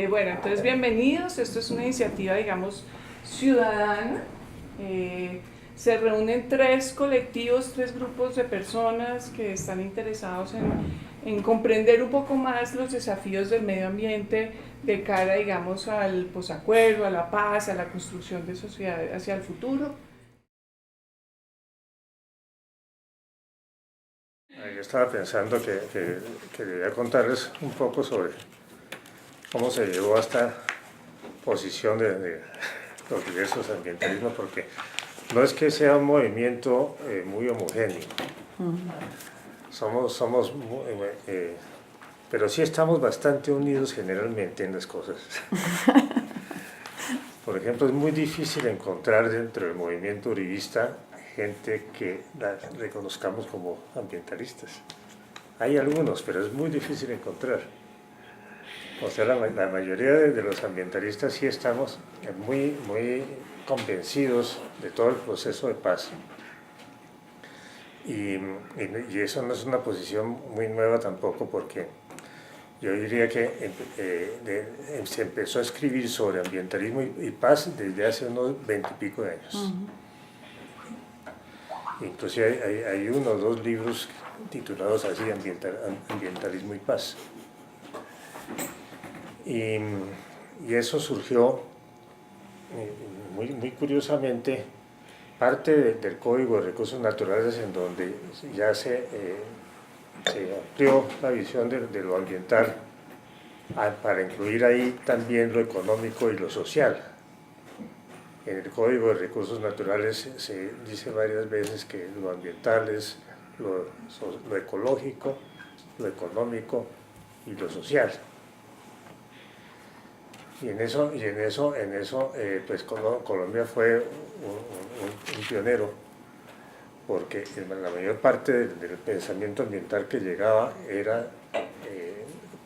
Bueno, entonces bienvenidos. Esto es una iniciativa, digamos, ciudadana. Se reúnen tres colectivos, tres grupos de personas que están interesados en comprender un poco más los desafíos del medio ambiente de cara, digamos, al posacuerdo, a la paz, a la construcción de sociedades hacia el futuro. Yo estaba pensando que debía contarles un poco sobre cómo se llegó a esta posición de los diversos ambientalismos, porque no es que sea un movimiento muy homogéneo, pero sí estamos bastante unidos generalmente en las cosas. Por ejemplo, es muy difícil encontrar dentro del movimiento uribista gente que la reconozcamos como ambientalistas. Hay algunos, pero es muy difícil encontrar. O sea, la mayoría de los ambientalistas sí estamos muy convencidos de todo el proceso de paz. Y eso no es una posición muy nueva tampoco, porque yo diría que se empezó a escribir sobre ambientalismo y paz desde hace unos 20 y pico de años. Inclusive hay uno o dos libros titulados así, Ambientalismo y Paz. Y eso surgió muy curiosamente, parte del Código de Recursos Naturales, en donde ya se amplió la visión de lo ambiental para incluir ahí también lo económico y lo social. En el Código de Recursos Naturales se dice varias veces que lo ambiental es lo ecológico, lo económico y lo social. Y en eso pues Colombia fue un pionero, porque la mayor parte del pensamiento ambiental que llegaba era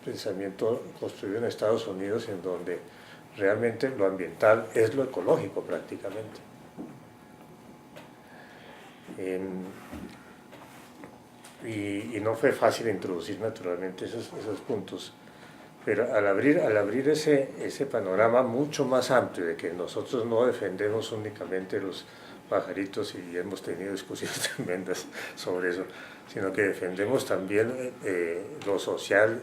pensamiento construido en Estados Unidos, en donde realmente lo ambiental es lo ecológico prácticamente. Y no fue fácil introducir naturalmente esos puntos. Pero al abrir ese panorama mucho más amplio, de que nosotros no defendemos únicamente los pajaritos, y hemos tenido discusiones tremendas sobre eso, sino que defendemos también lo social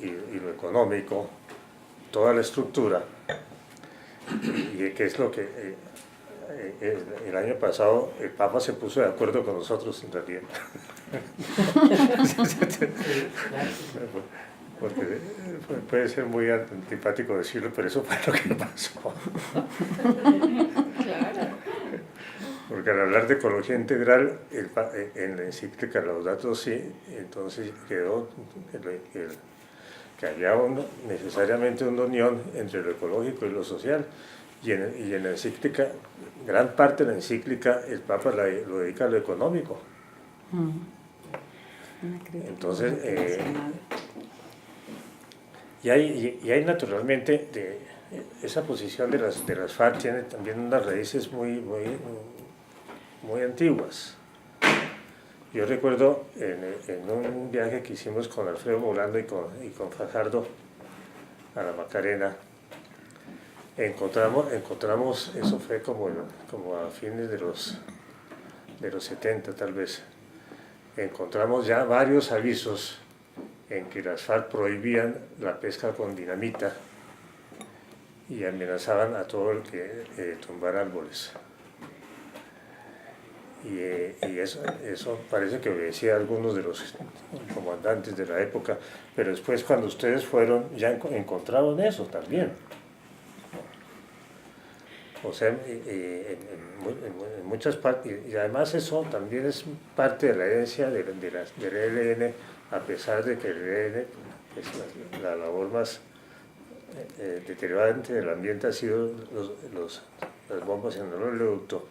y lo económico, toda la estructura, y que es lo que el año pasado el Papa se puso de acuerdo con nosotros en realidad. Porque puede ser muy antipático decirlo, pero eso fue lo que pasó. Claro. Porque al hablar de ecología integral, en la encíclica Laudato Si, entonces quedó que había necesariamente una unión entre lo ecológico y lo social. Y en la encíclica, gran parte de la encíclica, el Papa lo dedica a lo económico. Entonces, y hay naturalmente, esa posición de las FARC tiene también unas raíces muy antiguas. Yo recuerdo en un viaje que hicimos con Alfredo Molando y con Fajardo a la Macarena, encontramos, eso fue como a fines de los 70 tal vez, encontramos ya varios avisos en que las FARC prohibían la pesca con dinamita y amenazaban a todo el que tumbara árboles. Y eso parece que obedecía a algunos de los comandantes de la época, pero después, cuando ustedes fueron, ya encontraron eso también. O sea, en muchas partes, y además eso también es parte de la herencia del ELN, a pesar de que el ELN es la labor más deteriorante del ambiente ha sido las bombas en el oleoducto.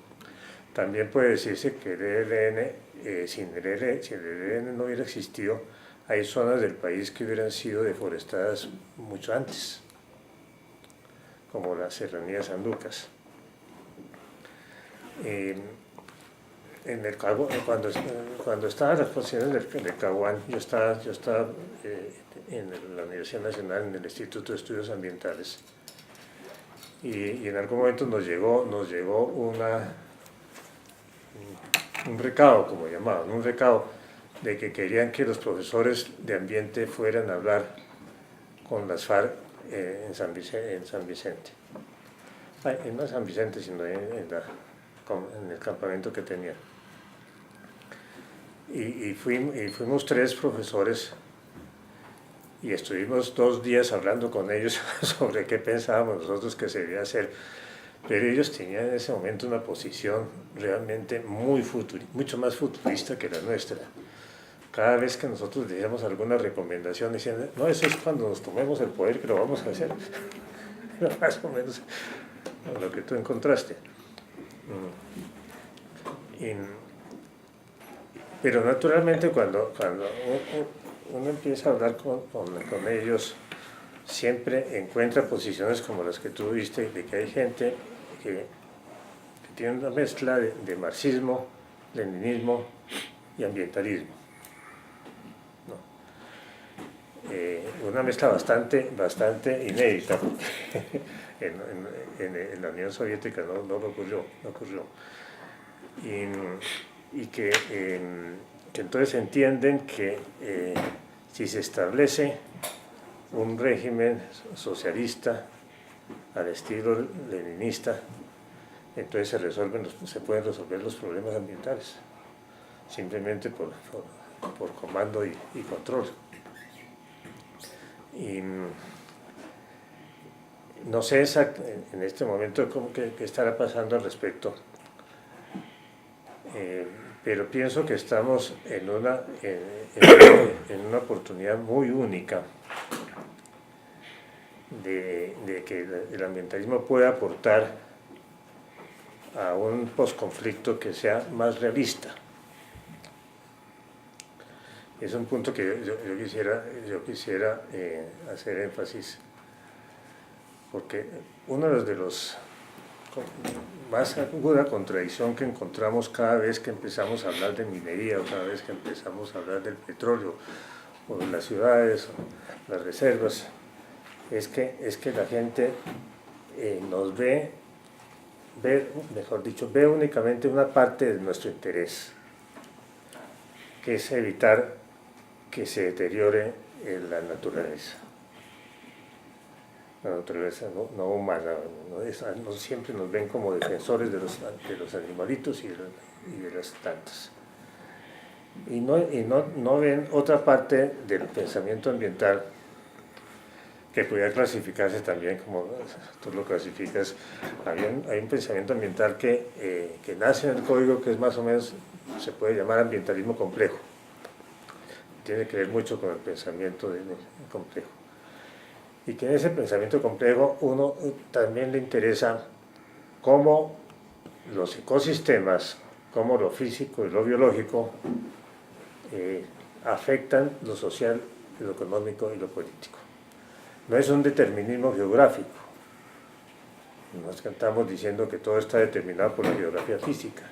También puede decirse que el ELN, si el ELN no hubiera existido, hay zonas del país que hubieran sido deforestadas mucho antes, como la serranía de Sanducas. cuando estaba en las posiciones del Caguán, yo estaba en la Universidad Nacional, en el Instituto de Estudios Ambientales, y en algún momento nos llegó un recado, como llamaban, un recado de que querían que los profesores de ambiente fueran a hablar con las FARC en San Vicente. No en San Vicente, sino en el campamento que tenían. Y fuimos 3 profesores y estuvimos 2 días hablando con ellos sobre qué pensábamos nosotros que se debía hacer. Pero ellos tenían en ese momento una posición realmente mucho más futurista que la nuestra. Cada vez que nosotros decíamos alguna recomendación, decían, no, eso es cuando nos tomemos el poder que lo vamos a hacer. Más o menos lo que tú encontraste. Pero naturalmente cuando uno empieza a hablar con ellos, siempre encuentra posiciones como las que tú viste, de que hay gente que tiene una mezcla de marxismo, leninismo y ambientalismo. Una mezcla bastante inédita, porque en la Unión Soviética no ocurrió. Y que entonces entienden que si se establece un régimen socialista al estilo leninista, entonces se pueden resolver los problemas ambientales, simplemente por comando y control. Y no sé en este momento qué estará pasando al respecto, pero pienso que estamos en una oportunidad muy única de que el ambientalismo pueda aportar a un posconflicto que sea más realista. Es un punto que yo quisiera hacer énfasis, porque uno de los más aguda contradicción que encontramos cada vez que empezamos a hablar de minería, o cada vez que empezamos a hablar del petróleo, o de las ciudades, o las reservas, es que la gente nos ve únicamente una parte de nuestro interés, que es evitar que se deteriore la naturaleza. La naturaleza no humana, no siempre nos ven como defensores de los animalitos y de las plantas. Y no ven otra parte del pensamiento ambiental que pudiera clasificarse también como tú lo clasificas. Hay un pensamiento ambiental que nace en el código, que es más o menos, se puede llamar ambientalismo complejo. Tiene que ver mucho con el pensamiento complejo. Y que en ese pensamiento complejo uno también le interesa cómo los ecosistemas, cómo lo físico y lo biológico afectan lo social, lo económico y lo político. No es un determinismo geográfico. No estamos diciendo que todo está determinado por la geografía física,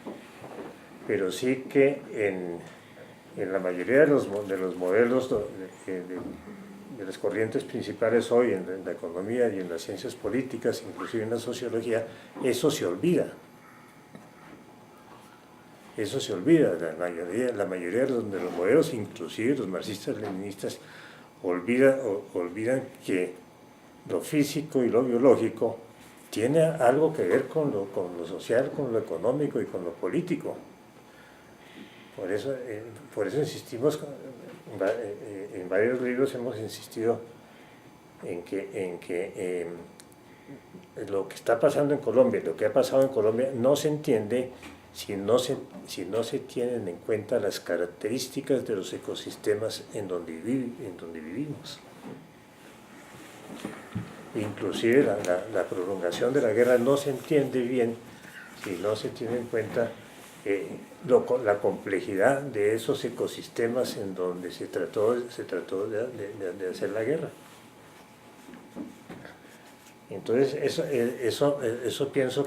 pero sí que en la mayoría de los modelos de las corrientes principales hoy en la economía y en las ciencias políticas, inclusive en la sociología, eso se olvida. Eso se olvida. La mayoría de los modelos, inclusive los marxistas-leninistas, olvidan que lo físico y lo biológico tiene algo que ver con lo social, con lo económico y con lo político. Por eso insistimos, en varios libros hemos insistido en que lo que está pasando en Colombia, lo que ha pasado en Colombia, no se entiende si no se tienen en cuenta las características de los ecosistemas en donde vivimos. Inclusive la prolongación de la guerra no se entiende bien si no se tiene en cuenta la complejidad de esos ecosistemas en donde se trató de hacer la guerra. Entonces eso pienso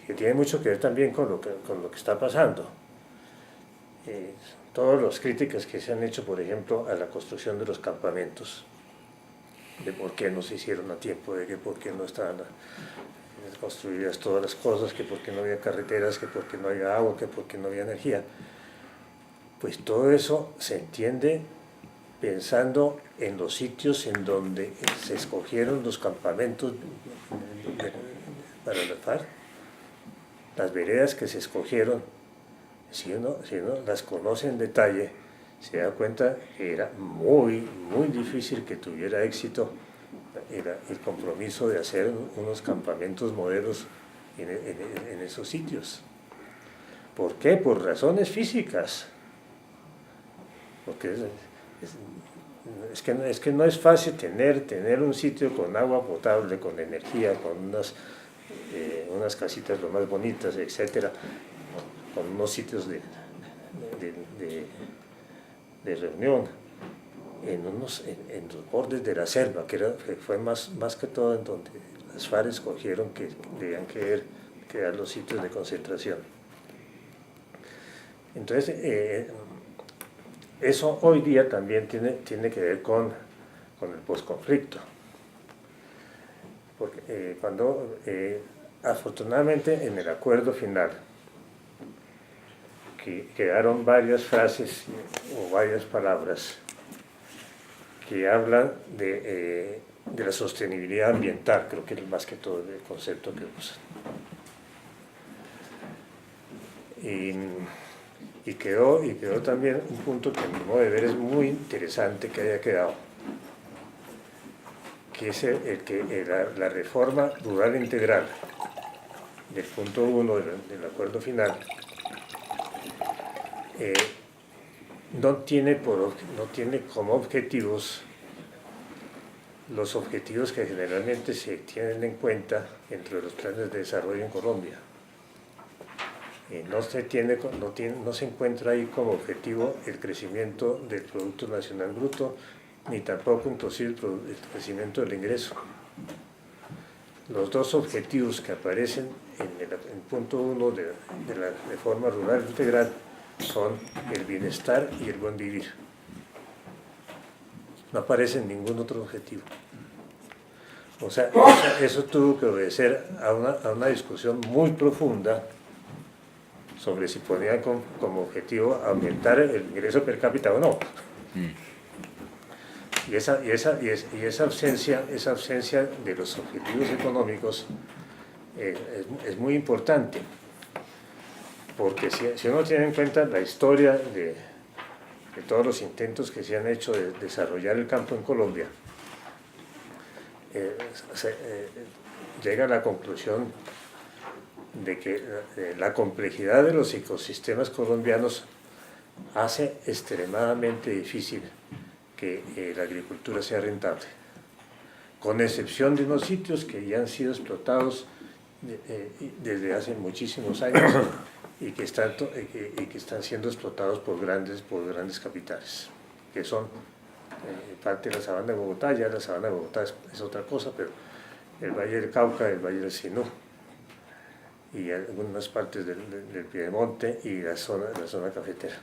que tiene mucho que ver también con lo que está pasando. Todas las críticas que se han hecho, por ejemplo, a la construcción de los campamentos, de por qué no se hicieron a tiempo, de que por qué no estaban construidas todas las cosas, que por qué no había carreteras, que por qué no había agua, que por qué no había energía. Pues todo eso se entiende pensando en los sitios en donde se escogieron los campamentos para la FARC, las veredas que se escogieron. Si uno las conoce en detalle, se da cuenta que era muy difícil que tuviera éxito el compromiso de hacer unos campamentos modelos en esos sitios. ¿Por qué? Por razones físicas. Porque es que no es fácil tener un sitio con agua potable, con energía, con unas casitas lo más bonitas, etcétera, con unos sitios de reunión en los bordes de la selva, que fue más que todo en donde las FARC escogieron que debían quedar los sitios de concentración. Entonces, eso hoy día también tiene que ver con el posconflicto. Porque afortunadamente en el acuerdo final, quedaron varias frases o varias palabras que hablan de la sostenibilidad ambiental, creo que es más que todo el concepto que usan. Y quedó también un punto que a mi modo de ver es muy interesante que haya quedado, que es la reforma rural integral del punto 1 del acuerdo final. No tiene como objetivos los objetivos que generalmente se tienen en cuenta entre los planes de desarrollo en Colombia. No se encuentra ahí como objetivo el crecimiento del Producto Nacional Bruto, ni tampoco inclusive el crecimiento del ingreso. Los dos objetivos que aparecen en el punto 1 de la reforma rural integral son el bienestar y el buen vivir. No aparece ningún otro objetivo. O sea, eso tuvo que obedecer a una discusión muy profunda sobre si ponían como objetivo aumentar el ingreso per cápita o no. Y esa ausencia de los objetivos económicos es muy importante, porque si uno tiene en cuenta la historia de todos los intentos que se han hecho de desarrollar el campo en Colombia, llega a la conclusión de que la complejidad de los ecosistemas colombianos hace extremadamente difícil que la agricultura sea rentable, con excepción de unos sitios que ya han sido explotados desde hace muchísimos años y que están siendo explotados por grandes capitales, que son parte de la sabana de Bogotá. Ya la sabana de Bogotá es otra cosa, pero el Valle del Cauca, el Valle del Sinú y algunas partes del Piedemonte y la zona cafetera.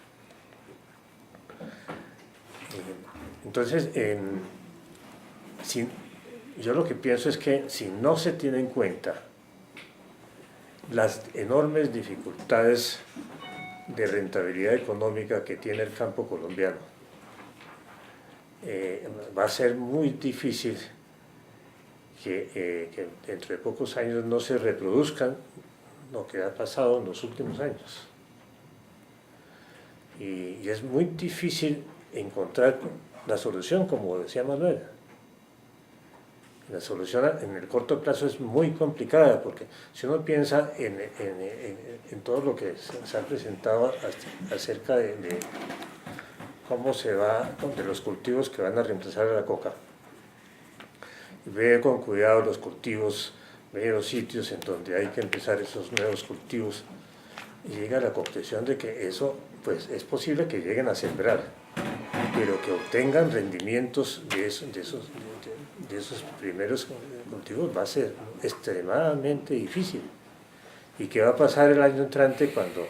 Entonces, yo lo que pienso es que si no se tiene en cuenta las enormes dificultades de rentabilidad económica que tiene el campo colombiano, va a ser muy difícil que dentro de pocos años no se reproduzcan lo que ha pasado en los últimos años. Y es muy difícil encontrar la solución, como decía Manuel. La solución en el corto plazo es muy complicada, porque si uno piensa en todo lo que se ha presentado acerca de cómo se va, de los cultivos que van a reemplazar a la coca, y ve con cuidado los cultivos, ve los sitios en donde hay que empezar esos nuevos cultivos, y llega a la conclusión de que eso, pues es posible que lleguen a sembrar, pero que obtengan rendimientos de esos primeros cultivos va a ser extremadamente difícil. ¿Y qué va a pasar el año entrante cuando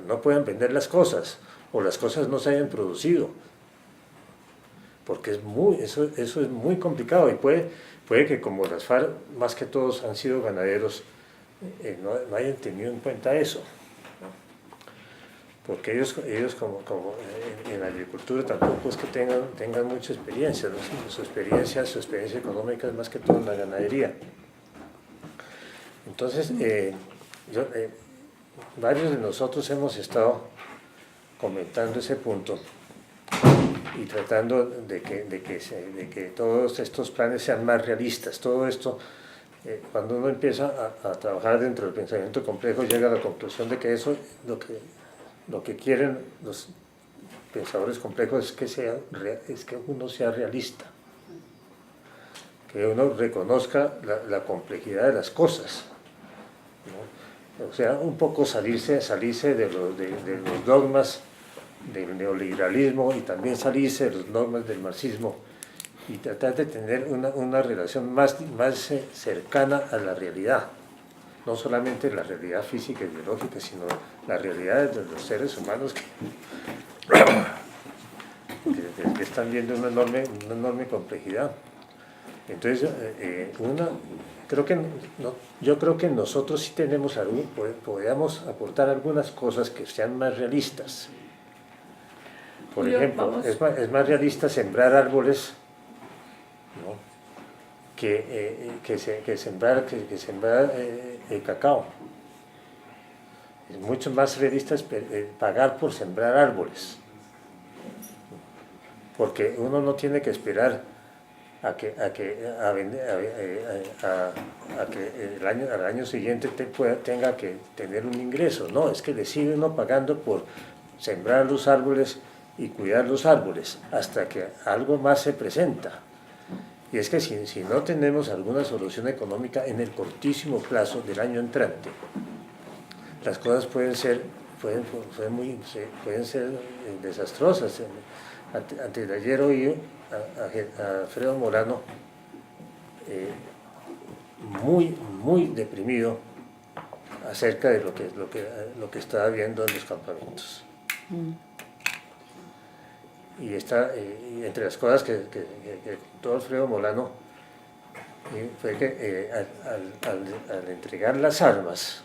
no puedan vender las cosas o las cosas no se hayan producido? Porque eso es muy complicado y puede que como las FARC, más que todos han sido ganaderos, no hayan tenido en cuenta eso, ¿no? Porque ellos como en la agricultura tampoco es que tengan mucha experiencia, ¿no? Su experiencia económica es más que todo en la ganadería. Entonces, varios de nosotros hemos estado comentando ese punto y tratando de que todos estos planes sean más realistas. Todo esto, cuando uno empieza a trabajar dentro del pensamiento complejo, llega a la conclusión de que eso, lo que quieren los pensadores complejos es que uno sea realista, que uno reconozca la complejidad de las cosas, ¿no? O sea, un poco salirse de los dogmas del neoliberalismo y también salirse de los dogmas del marxismo y tratar de tener una relación más cercana a la realidad, no solamente la realidad física y biológica, sino la realidad de los seres humanos que están viendo una enorme complejidad. Entonces, yo creo que nosotros sí podemos aportar algunas cosas que sean más realistas. Por ejemplo, es más realista sembrar árboles, ¿no? que sembrar el cacao. Es mucho más realista pagar por sembrar árboles, porque uno no tiene que esperar a que al año siguiente tenga que tener un ingreso. No, es que le sigue uno pagando por sembrar los árboles y cuidar los árboles hasta que algo más se presenta. Y es que si no tenemos alguna solución económica en el cortísimo plazo del año entrante, las cosas pueden ser desastrosas. Antes de ayer oí a Alfredo Molano muy deprimido acerca de lo que estaba viendo en los campamentos. Y entre las cosas que contó Alfredo Molano fue que al entregar las armas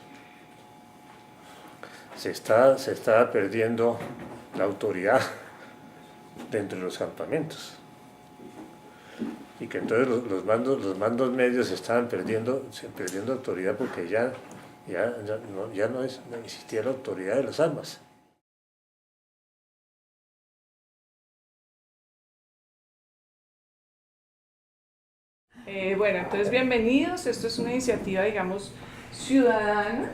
se estaba perdiendo la autoridad dentro de los campamentos y que entonces los mandos medios estaban perdiendo autoridad porque ya no existía la autoridad de las armas. Bueno, entonces bienvenidos. Esto es una iniciativa, digamos, ciudadana.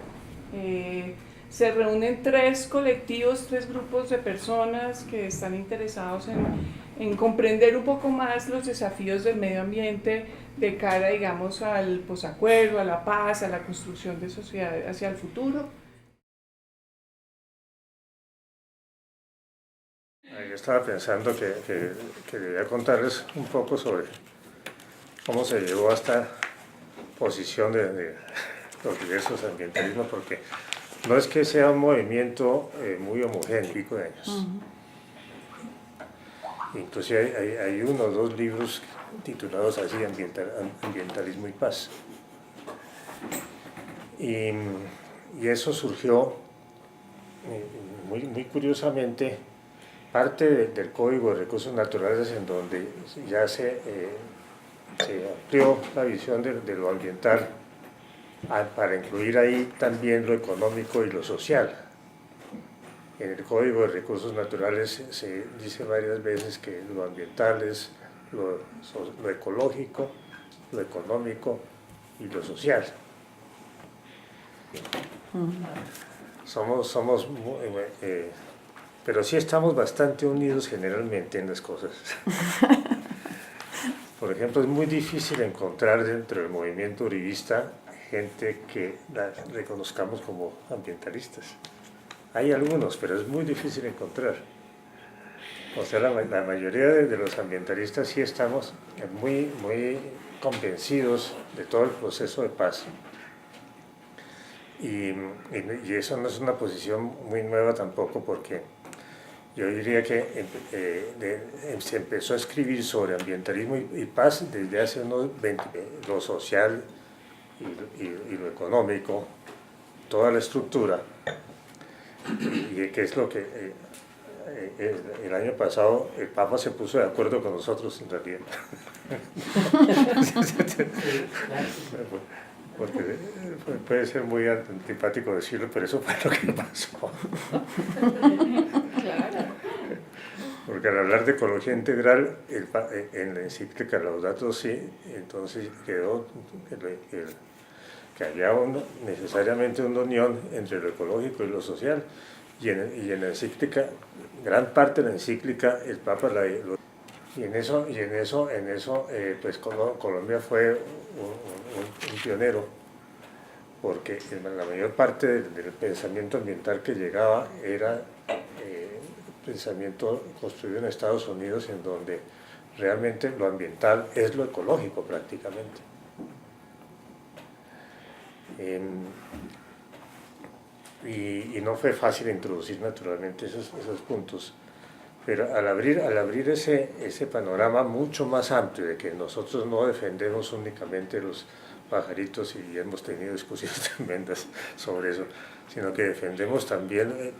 Se reúnen tres colectivos, tres grupos de personas que están interesados en comprender un poco más los desafíos del medio ambiente de cara, digamos, al posacuerdo, a la paz, a la construcción de sociedad hacia el futuro. Yo estaba pensando que debería contarles un poco sobre cómo se llegó a esta posición de los diversos ambientalismos, porque no es que sea un movimiento muy homogéneo, pico de años. Inclusive hay uno o dos libros titulados así, Ambientalismo y Paz. Y eso surgió muy curiosamente, parte del Código de Recursos Naturales, en donde ya se amplió la visión de lo ambiental para incluir ahí también lo económico y lo social. En el Código de Recursos Naturales se dice varias veces que lo ambiental es lo ecológico, lo económico y lo social. Pero sí estamos bastante unidos generalmente en las cosas. Por ejemplo, es muy difícil encontrar dentro del movimiento uribista gente que la reconozcamos como ambientalistas. Hay algunos, pero es muy difícil encontrar. O sea, la mayoría de los ambientalistas sí estamos muy convencidos de todo el proceso de paz y eso no es una posición muy nueva tampoco, porque yo diría que se empezó a escribir sobre ambientalismo y paz desde hace unos 20, lo social y lo económico, toda la estructura, y que es lo que el año pasado el Papa se puso de acuerdo con nosotros en realidad. Porque puede ser muy antipático decirlo, pero eso fue lo que pasó. Claro. Porque al hablar de ecología integral, en la encíclica Laudato Si, entonces quedó que había necesariamente una unión entre lo ecológico y lo social. Y en la encíclica, gran parte de la encíclica, el Papa y en eso pues Colombia fue un pionero, porque la mayor parte del pensamiento ambiental que llegaba era pensamiento construido en Estados Unidos, en donde realmente lo ambiental es lo ecológico prácticamente. Y no fue fácil introducir naturalmente esos puntos, pero al abrir ese panorama mucho más amplio de que nosotros no defendemos únicamente los pajaritos, y hemos tenido discusiones tremendas sobre eso, sino que defendemos también